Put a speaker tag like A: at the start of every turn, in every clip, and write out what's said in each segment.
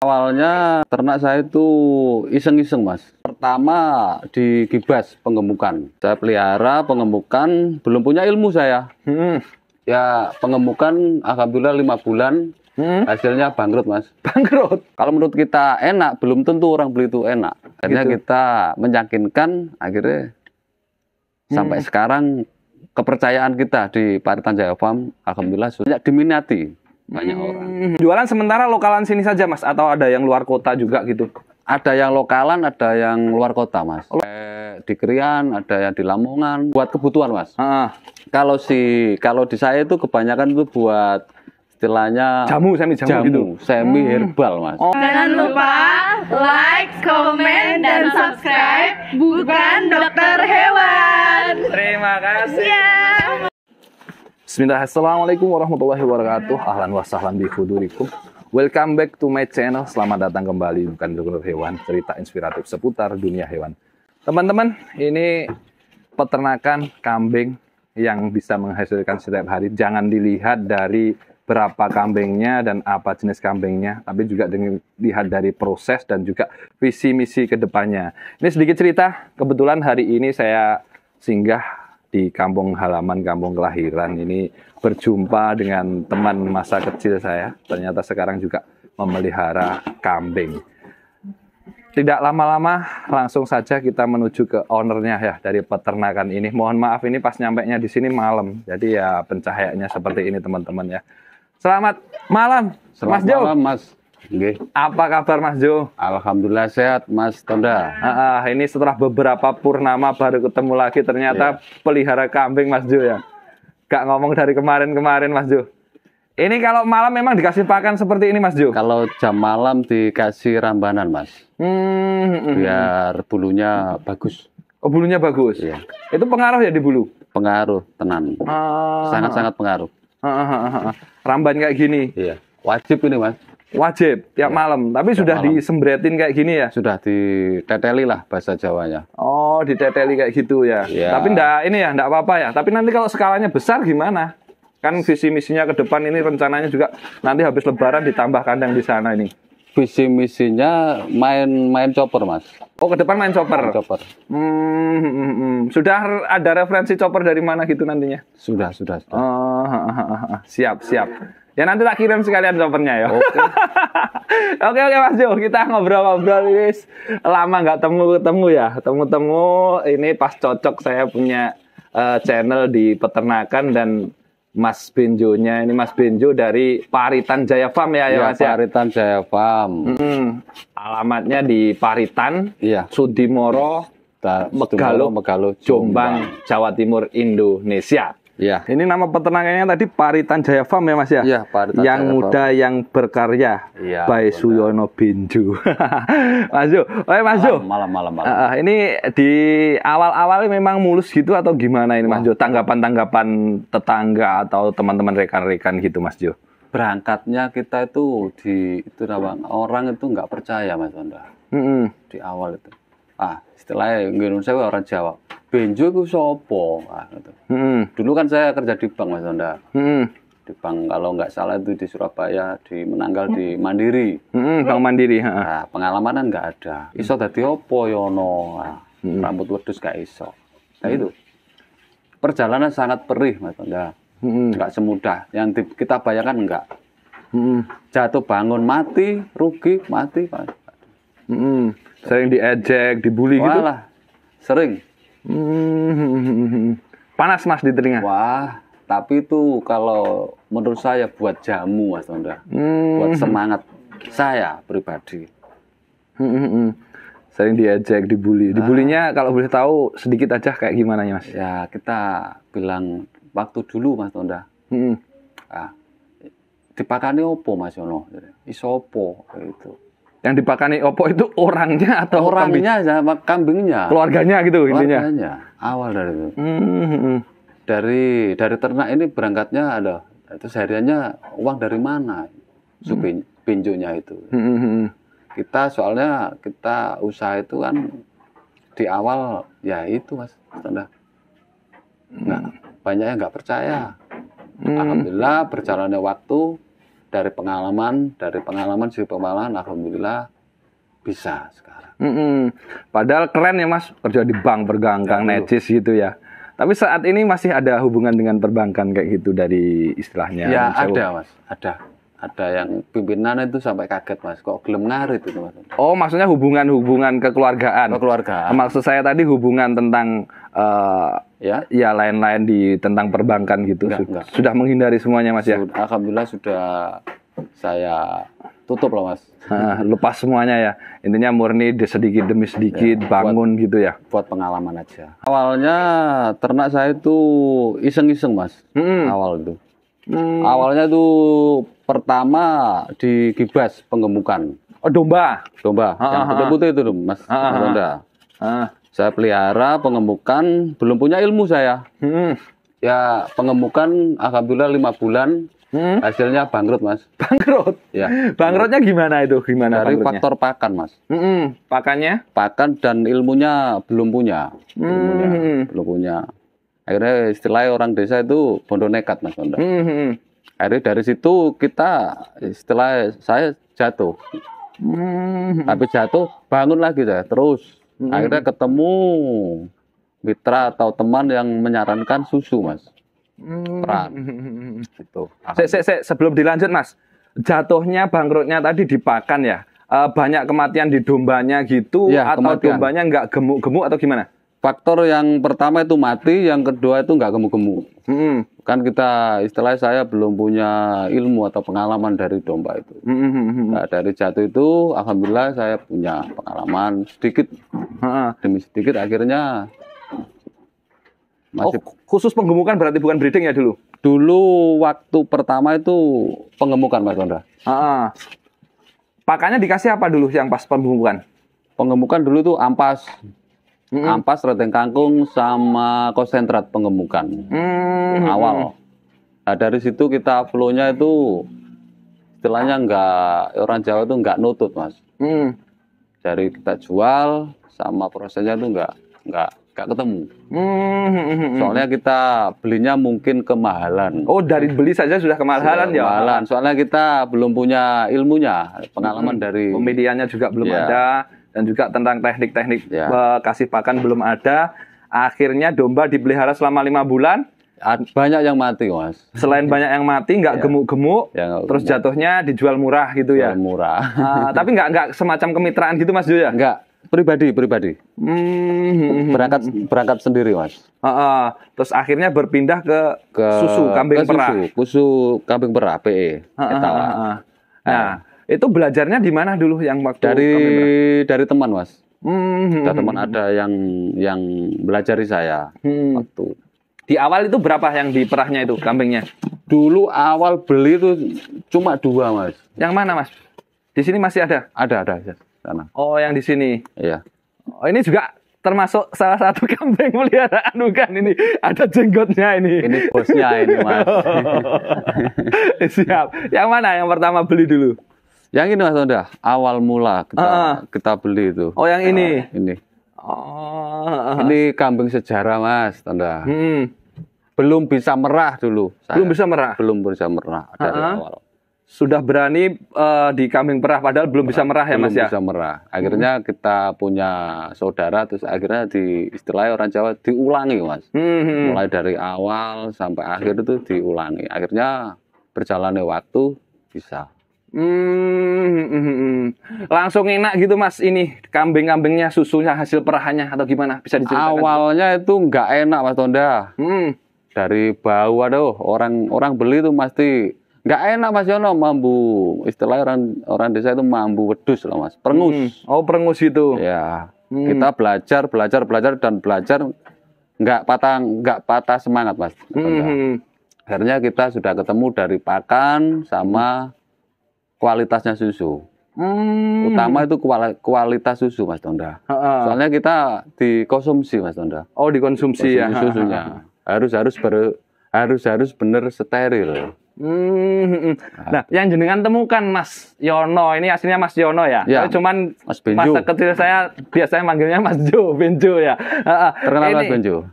A: Awalnya ternak saya itu iseng-iseng mas. Pertama di Gibas pengemukan. Saya pelihara pengemukan, belum punya ilmu saya. Ya pengemukan alhamdulillah 5 bulan. Hasilnya bangkrut mas.
B: Bangkrut.
A: Kalau menurut kita enak, belum tentu orang beli itu enak. Akhirnya
B: Gitu.
A: kita meyakinkan, akhirnya sampai sekarang kepercayaan kita di Paritan Jaya Farm alhamdulillah sudah diminati banyak orang.
B: Jualan sementara lokalan sini saja mas, atau ada yang luar kota juga gitu?
A: Ada yang lokalan, ada yang luar kota mas. Di Krian, ada yang di Lamongan. Buat kebutuhan mas. Kalau di saya itu kebanyakan itu buat istilahnya
B: Jamu, semi jamu gitu.
A: Semi herbal mas.
C: Jangan lupa like, komen, dan subscribe. Bukan dokter hewan.
B: Terima kasih. Bismillah, assalamualaikum warahmatullahi wabarakatuh. Ahlan wa sahlan bi khudurikum. Welcome back to my channel. Selamat datang kembali bukan dokter hewan, cerita inspiratif seputar dunia hewan. Teman-teman, ini peternakan kambing yang bisa menghasilkan setiap hari. Jangan dilihat dari berapa kambingnya dan apa jenis kambingnya, tapi juga dilihat dari proses dan juga visi misi ke depannya. Ini sedikit cerita, kebetulan hari ini saya singgah di kampung halaman, kampung kelahiran ini, berjumpa dengan teman masa kecil saya. Ternyata sekarang juga memelihara kambing. Tidak lama-lama, langsung saja kita menuju ke ownernya ya dari peternakan ini. Mohon maaf ini pas nyampainya di sini malam, jadi ya pencahayaannya seperti ini teman-teman ya. Selamat malam, Mas Jo.
A: Malam mas. Nggih.
B: Apa kabar Mas Jo?
A: Alhamdulillah sehat Mas Tonda.
B: Ini setelah beberapa purnama baru ketemu lagi, ternyata pelihara kambing Mas Jo ya. Gak ngomong dari kemarin-kemarin Mas Jo. Ini kalau malam memang dikasih pakan seperti ini Mas Jo?
A: Kalau jam malam dikasih rambanan mas. Biar bulunya bagus.
B: Oh, bulunya bagus?
A: Iya.
B: Itu pengaruh ya di bulu?
A: Pengaruh, tenan. Sangat-sangat pengaruh.
B: Ramban kayak gini?
A: Iya. Wajib ini mas.
B: Wajib tiap malam, tapi sudah
A: malam.
B: disembretin kayak gini ya?
A: Sudah diteteli lah bahasa Jawanya.
B: Oh, diteteli kayak gitu ya.
A: Iya.
B: Tapi enggak apa-apa ya. Tapi nanti kalau skalanya besar gimana? Kan visi misinya ke depan ini rencananya juga nanti habis lebaran ditambah kandang di sana ini.
A: Visi misinya main chopper mas.
B: Oh, ke depan main chopper.
A: Chopper.
B: Sudah ada referensi chopper dari mana gitu nantinya?
A: Sudah.
B: Siap. Ya nanti tak kirim sekalian choppernya ya.
A: Oke.
B: Oke Mas Jo, kita ngobrol-ngobrol ini lama nggak ketemu ya. Temu ini pas cocok saya punya channel di peternakan dan Mas Benjonya ini Mas Benjo dari Paritan Jaya Farm ya Mas ya.
A: Paritan Jaya Farm.
B: Alamatnya di Paritan,
A: Iya.
B: Sudimoro, Megalo, Jombang, Jawa Timur, Indonesia.
A: Iya.
B: Ini nama peternakannya tadi Paritan Jaya Farm ya Mas ya?
A: Iya, Paritan
B: yang
A: Jaya
B: muda
A: Farm.
B: yang berkarya.
A: Iya,
B: By
A: benar.
B: Suyono Benjo. Mas Jo, Mas Jo.
A: Malam.
B: Ini di awal-awal memang mulus gitu atau gimana ini Mas Jo? Tanggapan-tanggapan tetangga atau teman-teman rekan-rekan gitu Mas Jo?
A: Berangkatnya kita itu orang itu nggak percaya Mas Tonda. Di awal itu. Istilahnya Indonesia orang Jawa. Benjo itu sopo. Gitu. Dulu kan saya kerja di bank Mas Tonda. Di bank kalau nggak salah itu di Surabaya, di Menanggal, di Mandiri.
B: Bank Mandiri.
A: Pengalaman kan nggak ada. Iso dadi opo yono. Rambut wedhus gak iso. Nah itu. Perjalanan sangat perih Mas Tonda. Nggak semudah yang kita bayangkan enggak. Jatuh bangun mati, rugi mati Pak.
B: Sering diejek, dibully gitu?
A: Walah, sering.
B: Panas Mas di telinga?
A: Wah, tapi itu kalau menurut saya buat jamu Mas Tonda. Buat semangat saya pribadi.
B: Sering diejek, dibully. Dibulinya kalau boleh tahu sedikit aja kayak gimana ya Mas?
A: Ya kita bilang waktu dulu Mas Tonda. Dipakani opo Mas Yono? Iso opo gitu.
B: Yang dipakani opo itu orangnya atau
A: Orangnya sama kambingnya.
B: keluarganya gitu intinya?
A: Keluarganya. Awal dari itu. Dari ternak ini berangkatnya ada. Itu sehariannya uang dari mana? Benjonya itu. Kita soalnya kita usaha itu kan di awal ya itu Mas Tonda. Banyaknya nggak percaya. Alhamdulillah berjalannya waktu dari pengalaman alhamdulillah bisa sekarang.
B: Padahal keren ya Mas, kerja di bank bergang-gang necis gitu ya. Tapi saat ini masih ada hubungan dengan perbankan kayak gitu dari istilahnya?
A: Ya ada Mas, ada yang pimpinan itu sampai kaget Mas, kok gelem ngarit itu Mas.
B: Oh, maksudnya hubungan kekeluargaan.
A: Kekeluargaan.
B: Maksud saya tadi hubungan tentang ya lain-lain tentang perbankan gitu.
A: Enggak.
B: Sudah menghindari semuanya Mas ya.
A: Alhamdulillah sudah saya tutup lah Mas.
B: Lepas semuanya ya. Intinya murni sedikit demi sedikit bangun gitu ya.
A: Buat pengalaman aja. Awalnya ternak saya itu iseng-iseng Mas. Awal itu. Awalnya tuh pertama di Gibas penggemukan.
B: Oh, domba.
A: Yang putih-putih itu Mas. Saya pelihara pengemukan, belum punya ilmu saya. Ya pengemukan alhamdulillah 5 bulan. Hasilnya bangkrut Mas.
B: Bangkrut?
A: Ya.
B: Bangkrutnya gimana itu? Gimana
A: dari
B: bangkrutnya?
A: faktor pakan Mas.
B: Pakannya?
A: Pakan dan ilmunya belum punya. Belum punya. Akhirnya istilahnya orang desa itu bondo nekat Mas Onda. Akhirnya dari situ saya jatuh. Tapi jatuh bangun lagi saya terus. Akhirnya ketemu mitra atau teman yang menyarankan susu Mas. Peran. Gitu.
B: Sebelum dilanjut Mas, jatuhnya bangkrutnya tadi di pakan ya. Banyak kematian di dombanya gitu
A: Ya,
B: atau
A: kematian.
B: dombanya nggak gemuk-gemuk atau gimana?
A: Faktor yang pertama itu mati, yang kedua itu nggak gemuk-gemuk. Kan kita istilahnya saya belum punya ilmu atau pengalaman dari domba itu. Nah, dari jatuh itu alhamdulillah saya punya pengalaman sedikit demi sedikit akhirnya masih.
B: Khusus penggemukan berarti bukan breeding ya dulu?
A: Dulu waktu pertama itu penggemukan Mas Onda.
B: Pakannya dikasih apa dulu yang pas penggemukan?
A: Penggemukan dulu itu ampas. Ampas, reteng kangkung, sama konsentrat penggemukan. Awal. Nah, dari situ kita flow-nya itu istilahnya orang Jawa itu nggak nutut Mas. Dari kita jual sama prosesnya itu nggak ketemu. Soalnya kita belinya mungkin kemahalan.
B: Oh, dari beli saja sudah kemahalan ya?
A: Kemahalan. Soalnya kita belum punya ilmunya, pengalaman dari
B: pemediaannya juga belum ada. Dan juga tentang teknik-teknik kasih pakan belum ada. Akhirnya domba dipelihara selama 5 bulan.
A: Banyak yang mati Mas.
B: Selain banyak yang mati, nggak gemuk-gemuk. Terus jatuhnya dijual murah gitu ya?
A: Murah.
B: Tapi nggak semacam kemitraan gitu Mas Jo ya?
A: Nggak, pribadi. Berangkat sendiri Mas.
B: Terus akhirnya berpindah ke susu kambing perah.
A: Susu kambing perah PE.
B: Nah, itu belajarnya di mana dulu yang waktu
A: dari teman Mas. Ada teman ada yang belajari saya waktu.
B: Di awal itu berapa yang diperahnya itu kambingnya?
A: Dulu awal beli itu cuma 2 Mas.
B: Yang mana Mas? Di sini masih ada?
A: Ada ya, sana.
B: Oh, yang di sini.
A: Iya.
B: Oh, ini juga termasuk salah satu kambing peliharaan bukan ini? Ada jenggotnya ini.
A: Ini bosnya ini Mas.
B: Siap. Yang mana yang pertama beli dulu?
A: Yang ini Mas Onda, awal mula kita beli itu.
B: Oh, yang ini.
A: Ini. Ini kambing sejarah Mas Onda. Belum bisa merah dulu.
B: Belum bisa merah.
A: Belum bisa merah dari awal.
B: Sudah berani di kambing perah padahal belum bisa merah ya Mas ya.
A: Belum bisa merah. Akhirnya kita punya saudara terus akhirnya istilahnya orang Jawa diulangi Mas. Mulai dari awal sampai akhir itu diulangi. Akhirnya berjalannya waktu bisa.
B: Langsung enak gitu Mas ini kambing-kambingnya susunya hasil perahannya atau gimana bisa diceritakan?
A: Awalnya itu nggak enak Mas Tonda. Dari bau orang beli itu pasti nggak enak Mas Yono, mambu istilahnya orang desa itu mambu wedus lah Mas, perengus.
B: Oh perengus itu.
A: Ya kita belajar dan belajar nggak patah semangat Mas. Akhirnya kita sudah ketemu dari pakan sama kualitasnya susu. Utama itu kualitas susu Mas Tonda. Soalnya kita dikonsumsi Mas Tonda.
B: Oh dikonsumsi ya
A: susunya. Harus benar steril.
B: Nah, yang jenengan temukan Mas Yono ini aslinya Mas Yono ya. Cuman
A: Mas Benjo.
B: Masa kecil saya biasanya manggilnya Mas Jo, Benjo ya.
A: Terkenal Mas Benjo.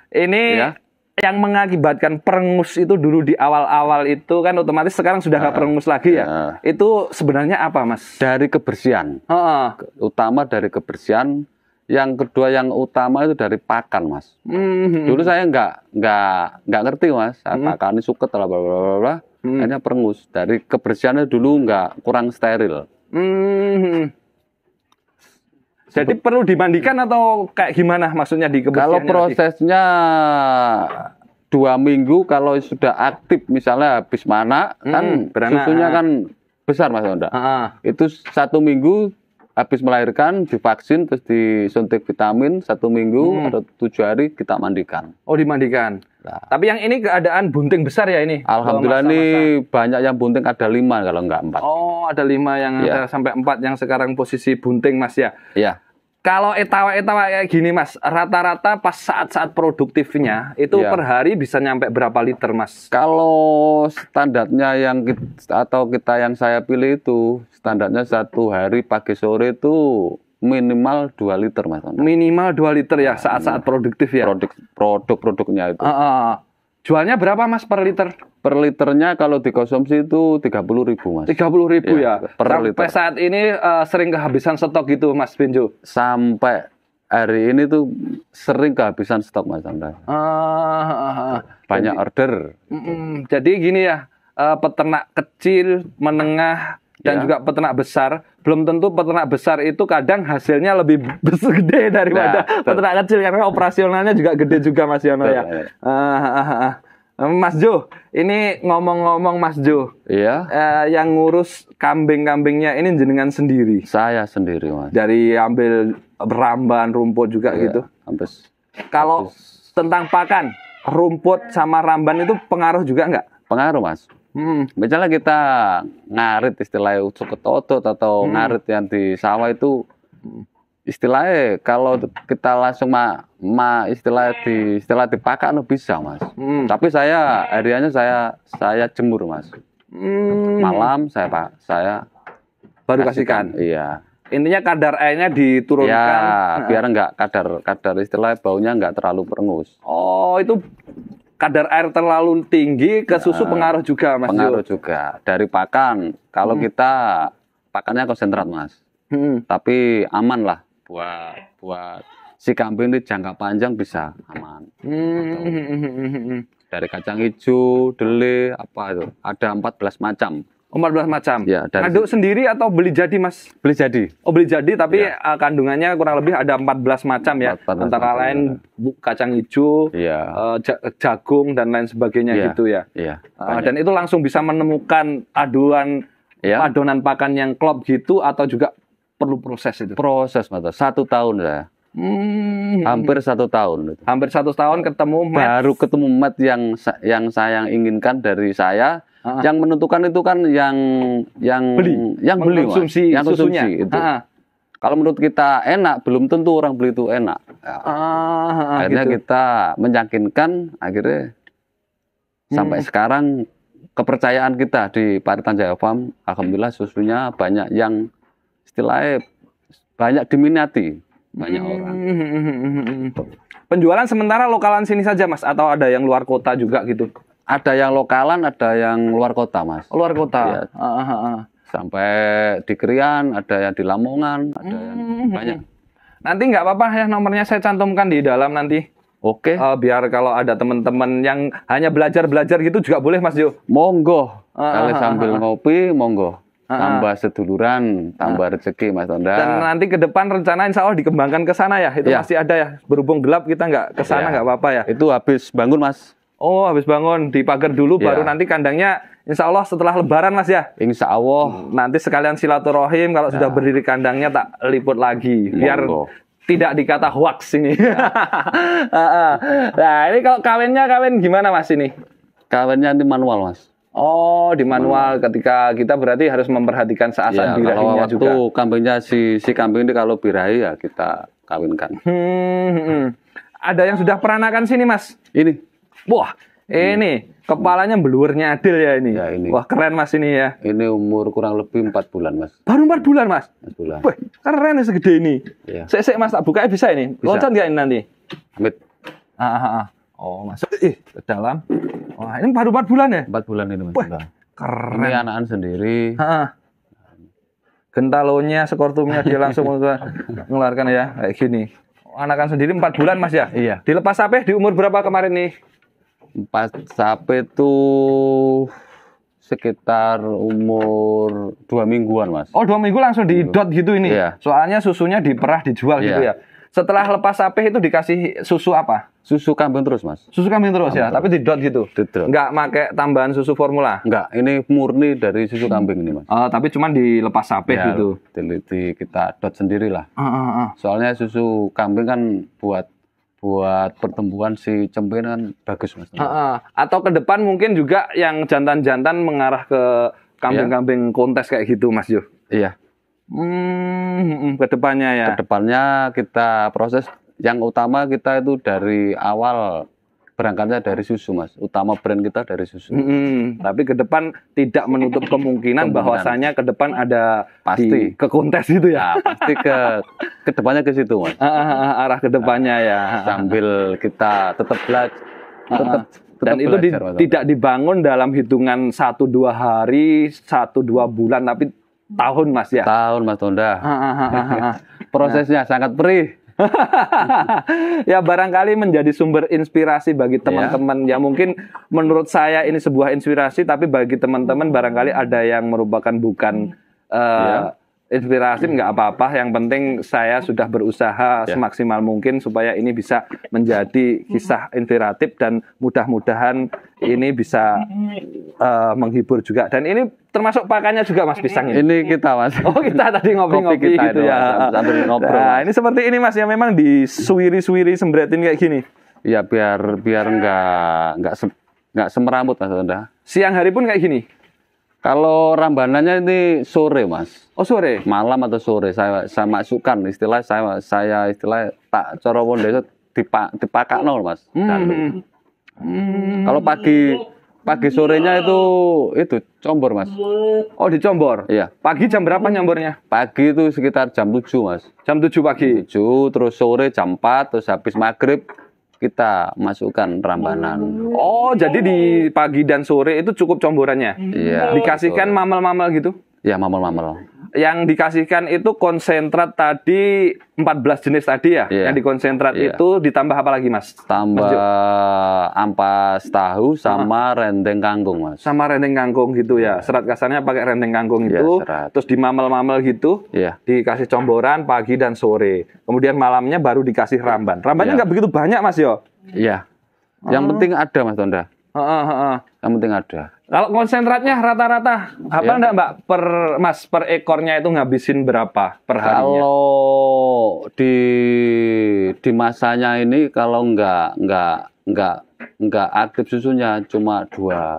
B: Ini yang mengakibatkan perengus itu dulu di awal-awal itu kan otomatis sekarang sudah nggak perengus lagi ya. Itu sebenarnya apa, Mas?
A: Dari kebersihan. Utama dari kebersihan. Yang kedua yang utama itu dari pakan, Mas. Dulu saya nggak ngerti, Mas. Pakan ini suket lah, bla bla bla. Akhirnya perengus. Dari kebersihannya dulu nggak kurang steril.
B: Jadi perlu dimandikan atau kayak gimana maksudnya di kebersihannya?
A: Kalau prosesnya 2 minggu, kalau sudah aktif misalnya habis mana kan susunya kan besar, Mas Onda. Itu 1 minggu habis melahirkan divaksin terus disuntik vitamin 1 minggu atau 7 hari kita mandikan.
B: Oh, dimandikan. Nah. Tapi yang ini keadaan bunting besar ya ini?
A: Alhamdulillah ini banyak yang bunting, ada 5 kalau enggak 4.
B: Oh, ada 5 yang ada sampai 4 yang sekarang posisi bunting, Mas ya?
A: Iya.
B: Kalau etawa-etawa kayak gini, Mas, rata-rata pas saat-saat produktifnya itu per hari bisa nyampe berapa liter, Mas?
A: Kalau standarnya kita yang saya pilih itu standarnya 1 hari pagi sore itu minimal 2 liter, Mas.
B: Minimal 2 liter ya saat-saat produktif ya.
A: Produk-produknya itu.
B: Jualnya berapa, Mas, per liter?
A: Per liternya kalau dikonsumsi itu 30.000, Mas.
B: 30.000 ya.
A: Per liter.
B: Sampai saat ini sering kehabisan stok gitu, Mas Benjo.
A: Sampai hari ini tuh sering kehabisan stok, Mas Anda. Banyak order.
B: Jadi gini ya, peternak kecil, menengah, dan juga peternak besar. Belum tentu peternak besar itu kadang hasilnya lebih gede daripada peternak kecil karena operasionalnya juga gede juga, Mas Yono ya. Mas Jo, ini ngomong-ngomong Mas Jo, yang ngurus kambing-kambingnya ini jenengan sendiri?
A: Saya sendiri, Mas.
B: Dari ambil ramban, rumput juga gitu? Kalau tentang pakan, rumput sama ramban itu pengaruh juga nggak?
A: Pengaruh, Mas. Misalnya kita ngarit istilahnya ucuk otot atau ngarit yang di sawah itu istilahnya kalau kita langsung istilah dipakai bisa, Mas. Tapi saya hariannya saya jemur, Mas. Malam saya
B: baru kasihkan.
A: Iya.
B: Intinya kadar airnya diturunkan.
A: Ya, biar enggak kadar istilahnya baunya enggak terlalu perengus.
B: Oh, itu kadar air terlalu tinggi ke susu pengaruh juga, Mas.
A: Pengaruh juga dari pakan. Kalau kita pakannya konsentrat, Mas. Tapi aman lah buat si kambing ini jangka panjang bisa aman. Dari kacang hijau, dele, apa itu? Ada 14 macam.
B: 14 macam.
A: Ya,
B: aduk sendiri atau beli jadi, Mas?
A: Beli jadi.
B: Oh, beli jadi tapi kandungannya kurang lebih ada 14 macam ya. 14 antara macam lain kacang hijau, jagung dan lain sebagainya gitu ya.
A: Iya.
B: Dan itu langsung bisa menemukan adonan pakan yang klop gitu atau juga perlu proses itu?
A: Proses, Mas. 1 tahun ya. Hampir 1 tahun.
B: Hampir 1 tahun ketemu mat.
A: Baru ketemu mat yang saya inginkan dari saya. Yang menentukan itu kan yang beli,
B: konsumsi susunya
A: itu. Kalau menurut kita enak, belum tentu orang beli itu enak. Akhirnya gitu. Kita meyakinkan, akhirnya sampai sekarang kepercayaan kita di Paritan Jaya Farm, alhamdulillah susunya banyak yang istilahnya banyak diminati, banyak orang.
B: Penjualan sementara lokalan sini saja, Mas, atau ada yang luar kota juga gitu?
A: Ada yang lokalan, ada yang luar kota, Mas.
B: Luar kota.
A: Ya. Sampai di Krian, ada yang di Lamongan, ada yang banyak.
B: Nanti nggak apa-apa ya, nomornya saya cantumkan di dalam nanti.
A: Oke.
B: Biar kalau ada teman-teman yang hanya belajar gitu juga boleh, Mas Jo.
A: Monggo. Kalau sambil ngopi, monggo. Tambah seduluran, tambah rezeki, Mas Tonda.
B: Dan nanti ke depan rencana insya Allah dikembangkan ke sana ya. Itu masih ada ya. Berhubung gelap kita nggak ke sana nggak apa-apa ya.
A: Itu habis bangun, Mas.
B: Oh, habis bangun dipagar dulu, baru nanti kandangnya insya Allah setelah Lebaran, Mas ya.
A: Insya Allah.
B: Nanti sekalian silaturahim, kalau sudah berdiri kandangnya tak liput lagi, biar tidak dikata hoax ini. Nah, ini kalau kawin gimana, Mas ini?
A: Kawinnya di manual, Mas.
B: Oh, di manual. Ketika kita berarti harus memperhatikan saat-saat birahinya juga.
A: Kalau kambingnya si kambing ini kalau birahi ya kita kawinkan.
B: Ada yang sudah peranakan sini, Mas?
A: Ini.
B: Wah, ini kepalanya beluarnya adil ya ini.
A: Ya, ini.
B: Wah, keren, Mas ini ya.
A: Ini umur kurang lebih 4 bulan, Mas.
B: Baru 4 bulan, Mas?
A: 4 bulan.
B: Wah, keren ya segede ini.
A: Ya.
B: Saya Mas, tak bukanya bisa ini. Loncat nggak ini nanti?
A: Amit.
B: Oh, masuk ke dalam. Wah, ini baru 4 bulan ya?
A: 4 bulan ini Mas.
B: Wah, keren.
A: Ini anakan sendiri.
B: Gentalonya, sekortumnya dia langsung mengeluarkan ya, kayak gini. Anakan sendiri 4 bulan Mas ya?
A: Iya.
B: Dilepas sapi di umur berapa kemarin nih?
A: 4 sapi itu sekitar umur 2 mingguan Mas.
B: Oh, 2 minggu langsung didot gitu ini?
A: Iya.
B: Soalnya susunya diperah dijual gitu
A: Iya.
B: ya? Setelah lepas sapi itu dikasih susu apa?
A: Susu kambing terus Mas.
B: Susu kambing terus ya, tapi didot gitu?
A: Didot.
B: Nggak pakai tambahan susu formula?
A: Enggak, ini murni dari susu kambing ini Mas.
B: Tapi cuman dilepas sapi
A: Ya,
B: gitu?
A: kita dot sendiri lah. Soalnya susu kambing kan buat pertumbuhan si cempe kan bagus Mas.
B: Atau ke depan mungkin juga yang jantan-jantan mengarah ke kambing-kambing kontes kayak gitu Mas Jo?
A: Iya.
B: Ke depannya ya?
A: Kedepannya kita proses yang utama kita itu dari awal berangkatnya dari susu Mas. Utama brand kita dari susu.
B: Tapi ke depan tidak menutup kemungkinan bahwasanya ke depan ada
A: Pasti.
B: ke kontes itu ya?
A: Nah, pasti ke depannya ke situ Mas.
B: Arah ke depannya ya.
A: Sambil kita tetap belajar.
B: Dan itu tidak dibangun dalam hitungan 1-2 hari, 1-2 bulan, tapi tahun Mas ya?
A: Tahun Mas Tonda. Prosesnya sangat perih.
B: Ya barangkali menjadi sumber inspirasi bagi teman-teman. Ya mungkin menurut saya ini sebuah inspirasi, tapi bagi teman-teman barangkali ada yang merupakan bukan inspirasi, nggak apa-apa. Yang penting saya sudah berusaha semaksimal mungkin supaya ini bisa menjadi kisah inspiratif dan mudah-mudahan ini bisa menghibur juga. Dan ini termasuk pakannya juga Mas pisang ini.
A: Ini kita Mas.
B: Oh kita tadi ngopi-ngopi gitu ya. Nah ini seperti ini Mas ya, memang disuwiri-suwiri sembretin kayak gini.
A: Ya biar nggak semeramut Mas Tonda.
B: Siang hari pun kayak gini.
A: Kalau rambanannya ini sore Mas.
B: Oh sore.
A: Malam atau sore saya masukkan saya tak cara wong desa dipakakno Mas. Kalau pagi sorenya itu combor Mas.
B: Oh dicombor.
A: Iya.
B: Pagi jam berapa nyombornya?
A: Pagi itu sekitar jam 7 Mas.
B: Jam 7 pagi.
A: 7 terus sore jam 4 terus habis maghrib kita masukkan rambanan.
B: Oh, jadi di pagi dan sore itu cukup comborannya?
A: Iya.
B: Dikasihkan mamel-mamel gitu?
A: Ya, mamel-mamel.
B: Yang dikasihkan itu konsentrat tadi 14 jenis tadi ya?
A: Iya.
B: Yang dikonsentrat itu ditambah apa lagi Mas?
A: Tambah ampas tahu sama rendeng kangkung Mas.
B: Sama rendeng kangkung gitu ya? Serat kasarnya pakai rendeng kangkung itu, terus di mamel-mamel gitu, dikasih comboran pagi dan sore. Kemudian malamnya baru dikasih ramban. Rambannya nggak begitu banyak Mas Yo?
A: Iya. Yang penting ada Mas Tonda. Yang penting ada.
B: Kalau konsentratnya rata-rata apa enggak Mbak per ekornya itu ngabisin berapa per harinya?
A: Kalau di masanya ini kalau enggak aktif susunya cuma dua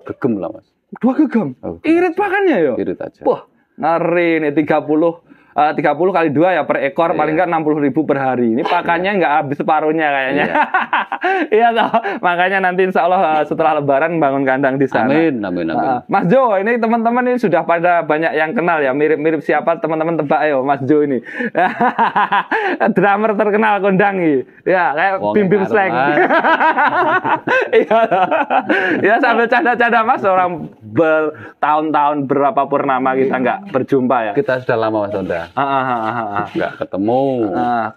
A: gegem lah Mas.
B: 2 gegem? Irit pakannya ya?
A: Irit aja.
B: Wah, ngeri nih 30 kali 2 ya per ekor, paling nggak 60.000 per hari. Ini pakannya nggak habis separuhnya kayaknya. Iya toh. Makanya nanti insya Allah setelah Lebaran bangun kandang di sana.
A: Amin.
B: Mas Jo, ini teman-teman ini sudah pada banyak yang kenal ya. Mirip-mirip siapa teman-teman tebak ayo Mas Jo ini. Drummer terkenal kondang ini. Ya kayak Bim Bim Slang. Iya. Ya sambil canda-canda Mas, orang bertahun-tahun berapa purnama kita nggak berjumpa ya.
A: Kita sudah lama Mas Tonda. Nggak ketemu.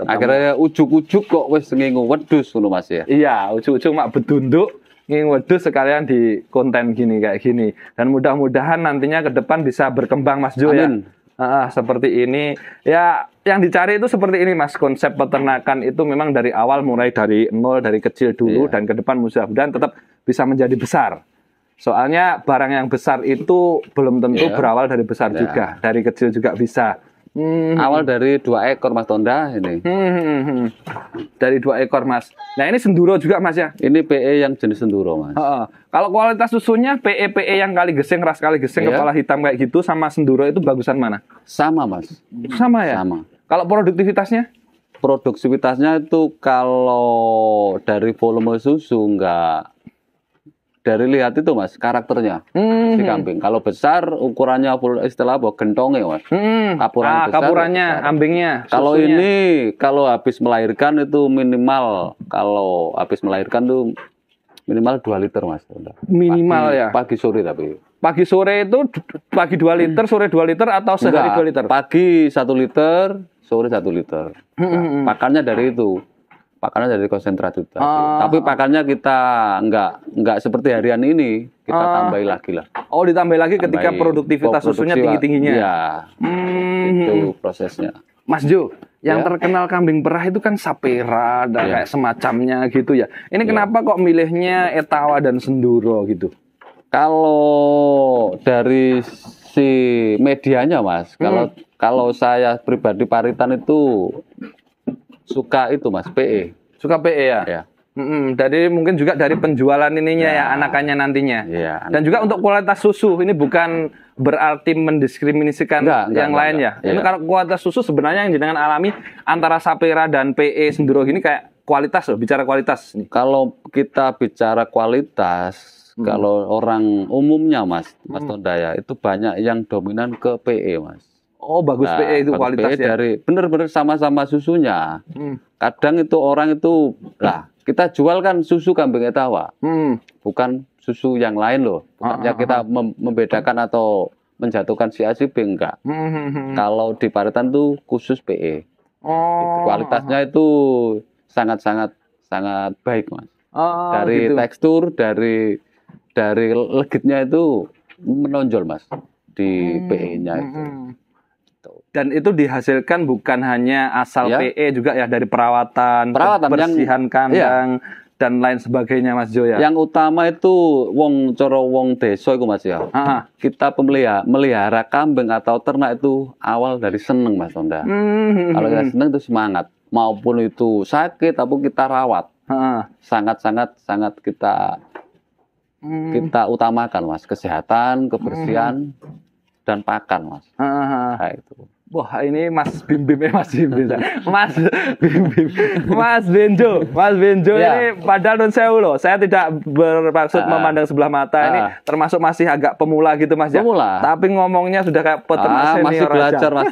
A: Akhirnya ujuk-ujuk kok wis ngingu wedhus ngono Mas ya.
B: Iya, ujuk-ujuk mak bedunduk ngingu wedhus sekalian di konten gini kayak gini. Dan mudah-mudahan nantinya ke depan bisa berkembang Mas Jo ya. Seperti ini. Ya, yang dicari itu seperti ini Mas. Konsep peternakan itu memang dari awal mulai dari nol, dari kecil dulu dan ke depan mudah-mudahan tetap bisa menjadi besar. Soalnya barang yang besar itu belum tentu berawal dari besar juga. Dari kecil juga bisa.
A: Awal dari 2 ekor Mas Tonda ini.
B: Dari 2 ekor Mas. Nah ini senduro juga Mas ya?
A: Ini PE yang jenis senduro Mas.
B: Kalau kualitas susunya PE yang kali geseng, ras kali geseng, kepala hitam kayak gitu sama senduro itu bagusan mana?
A: Sama Mas.
B: Sama ya?
A: Sama.
B: Kalau produktivitasnya?
A: Produktivitasnya itu kalau dari volume susu enggak dari lihat itu Mas, karakternya si kambing. Kalau besar ukurannya istilah apa? Gentongnya Mas. Kapuran besar.
B: Kapurannya, ambingnya.
A: Kalau
B: susunya.
A: ini kalau habis melahirkan itu minimal, kalau habis melahirkan tuh minimal 2 liter Mas.
B: Minimal
A: pagi,
B: ya.
A: Pagi sore tapi.
B: Pagi sore itu pagi 2 liter, sore 2 liter atau sehari 2 liter?
A: Pagi 1 liter, sore 1 liter. Nah, pakannya dari itu. Pakannya dari konsentrat itu tadi. Tapi pakannya kita enggak seperti harian ini, kita tambahi lagi lah.
B: Oh, ditambah lagi ketika produktivitas susunya tinggi-tingginya.
A: Iya. Itu prosesnya.
B: Mas Jo, yang terkenal kambing perah itu kan Sapera dan kayak semacamnya gitu ya. Ini kenapa kok milihnya Etawa dan Senduro gitu?
A: Kalau dari si medianya Mas, kalau saya pribadi Paritan itu suka itu Mas, PE.
B: Suka PE ya?
A: Ya.
B: Dari mungkin juga dari penjualan ininya ya anakannya nantinya.
A: Iya.
B: Dan juga untuk kualitas susu ini bukan berarti mendiskriminasikan yang lain ya. Ini kalau kualitas susu sebenarnya yang jenengan alami antara Sapera dan PE Senduro ini kayak kualitas loh, bicara kualitas nih.
A: Kalau kita bicara kualitas, kalau orang umumnya Mas Tondaya itu banyak yang dominan ke PE Mas.
B: Oh, bagus PE itu kualitasnya.
A: Dari bener-bener sama-sama susunya. Kadang itu orang itu kita jual kan susu kambing Etawa. Bukan susu yang lain loh. Bukannya kita membedakan atau menjatuhkan si A si B enggak. Kalau di Paritan tuh khusus PE. Kualitasnya itu sangat baik Mas. Dari gitu. Tekstur, dari legitnya itu menonjol Mas di PE-nya itu.
B: Dan itu dihasilkan bukan hanya asal PE juga ya, dari perawatan kebersihan kandang dan lain sebagainya Mas Jo ya.
A: Yang utama itu wong desa itu Mas ya. Kita melihara kambing atau ternak itu awal dari seneng Mas Tonda. Kalau kita seneng itu semangat, maupun itu sakit ataupun kita rawat. Sangat kita utamakan Mas, kesehatan, kebersihan dan pakan Mas. Nah, itu.
B: Wah, ini Mas Bim Mas Benjo ini padahal non sewu loh. Saya tidak bermaksud memandang sebelah mata. Ini termasuk masih agak pemula gitu Mas ya.
A: Pemula.
B: Tapi ngomongnya sudah kayak peternak senior.
A: Masih belajar Mas.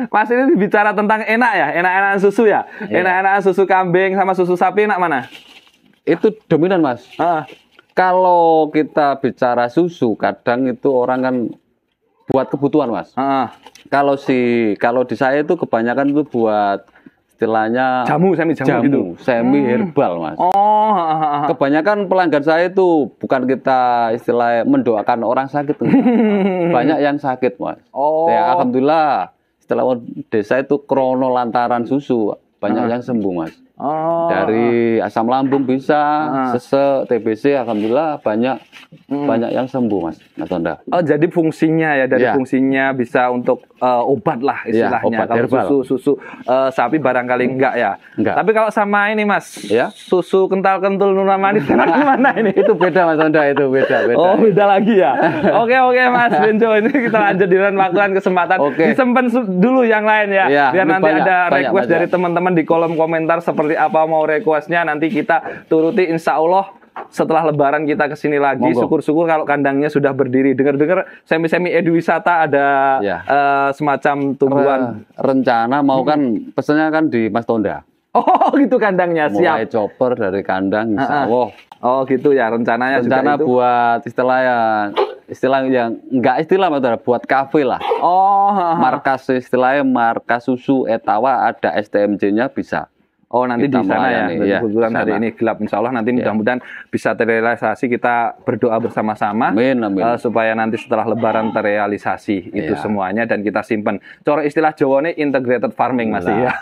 B: Mas ini bicara tentang enak ya, enak-enakan susu ya. Enak-enakan susu kambing sama susu sapi enak mana?
A: Itu dominan Mas. Kalau kita bicara susu, kadang itu orang kan buat kebutuhan Mas. Kalau di saya itu kebanyakan itu buat istilahnya semi herbal Mas. Kebanyakan pelanggan saya itu bukan kita istilahnya mendoakan orang sakit. Banyak yang sakit Mas. Ya alhamdulillah setelah desa itu krono lantaran susu banyak yang sembuh Mas. Dari asam lambung bisa, sesek, TBC, alhamdulillah banyak yang sembuh Mas Tonda.
B: Jadi fungsinya ya, dari fungsinya bisa untuk obat lah istilahnya. Kalau susu sapi barangkali enggak ya. Tapi kalau sama ini Mas, susu kental-kentul Nurul manis mana ini?
A: Itu beda Mas Tonda, itu beda.
B: Oh, beda lagi ya. Oke Mas Benjo, ini kita lanjut di waktu kesempatan. Disimpan dulu yang lain ya. Biar nanti ada request dari teman-teman di kolom komentar seperti apa mau requestnya, nanti kita turuti insya Allah. Setelah Lebaran kita kesini lagi. Syukur-syukur kalau kandangnya sudah berdiri. Dengar-dengar semi edu wisata ada semacam tumbuhan.
A: Rencana mau kan pesannya kan di Mas Tonda.
B: Oh gitu kandangnya, siap.
A: Mulai chopper dari kandang insya Allah.
B: Oh gitu ya rencananya.
A: Rencana juga itu buat istilah yang enggak istilah Mas, buat kafe lah. Markas istilahnya markas susu Etawa, ada STMJ-nya bisa.
B: Oh nanti kita di sana ya, kebetulan hari ini gelap, insya Allah nanti mudah-mudahan bisa terrealisasi. Kita berdoa bersama-sama supaya nanti setelah Lebaran terrealisasi itu semuanya dan kita simpan. Cara istilah Jawa ini integrated farming masih ya.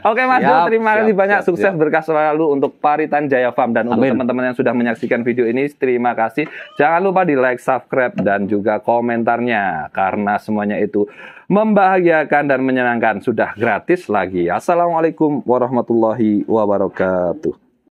B: Oke Mas Jo, terima kasih banyak, sukses berkah selalu untuk Paritan Jaya Farm dan untuk teman-teman yang sudah menyaksikan video ini terima kasih. Jangan lupa di like, subscribe dan juga komentarnya karena semuanya itu membahagiakan dan menyenangkan, sudah gratis lagi. Assalamualaikum warahmatullahi wabarakatuh.